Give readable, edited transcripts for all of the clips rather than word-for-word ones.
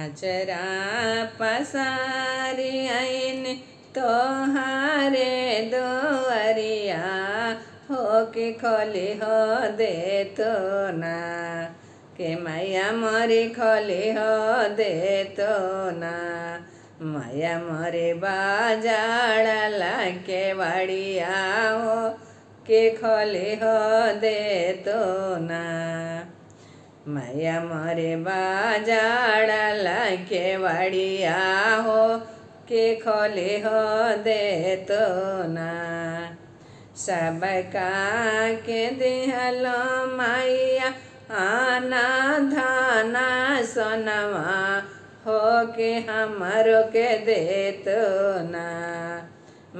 अचरा पसारी आइन तोहारे दुआरिया हो के खोली हो दे तो ना के मैया मोरी खोली हो दे तो ना मैया मोरे बाजाड़ा के बाड़िया हो के खोली हो दे तो ना मैया मोरे बाजाड़ा के बाड़िया हो के खोली हो दे तो ना सबका के दिहलो मैया आना धाना सोनवा हो के हमरो के दे तो ना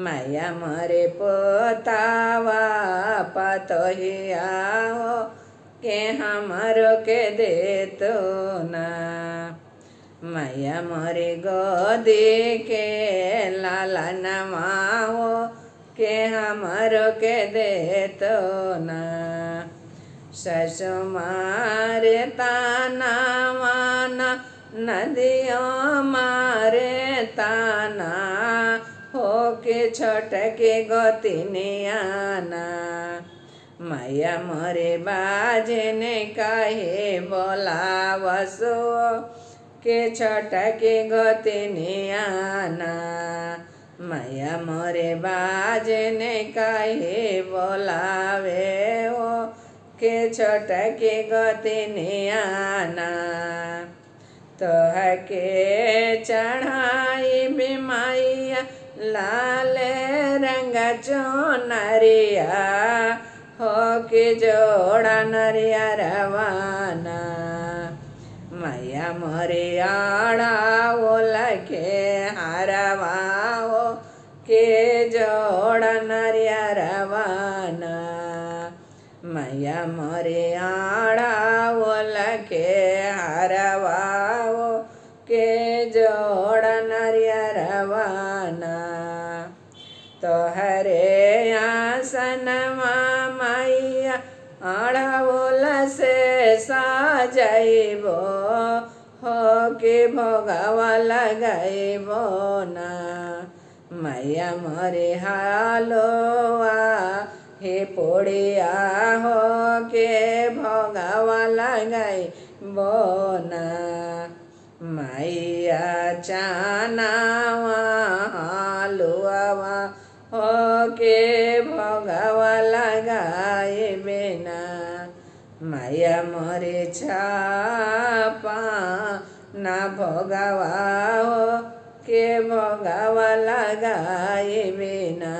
मैया मोरे पोतावा पतोहिया हो के हमरो के दे तो ना मैया मोरे गोदी के लाला नवा हो के हमरो के दे तो ना ससुमारे ताना माना नदियों मारे ताना हो के छोट के गोतिनियाना मैया मोरे बाजने काहे बोलावसो के छोट के गोतिनियाना मैया मोरे बाजने काहे बोलावे हो के छोट के गोतिनियाना तोह के चढ़ाई बिमाइया लाल रंग चोनरिया हो के जोड़ा नरिया रवाना मैया मोरे आड़ा वो लखे हरवा हो के जोड़ा नरिया रवाना मैया मोरे आड़ा वो लखे हरवा हो के जोड़ा नरिया रवाना तोहरे आसनवा मैया आड़ावोल से साजइबो हो के भोगवा लगाइबो ना मैया मोरे हालोआ हे पोड़िया हो के भोगवा लगाइबो ना मैया चानावा हालुआवा हो के भोगवा लगाइबे ना मैया मोरे छापा ना भोगवा हो के भोगवा लगाइबे ना।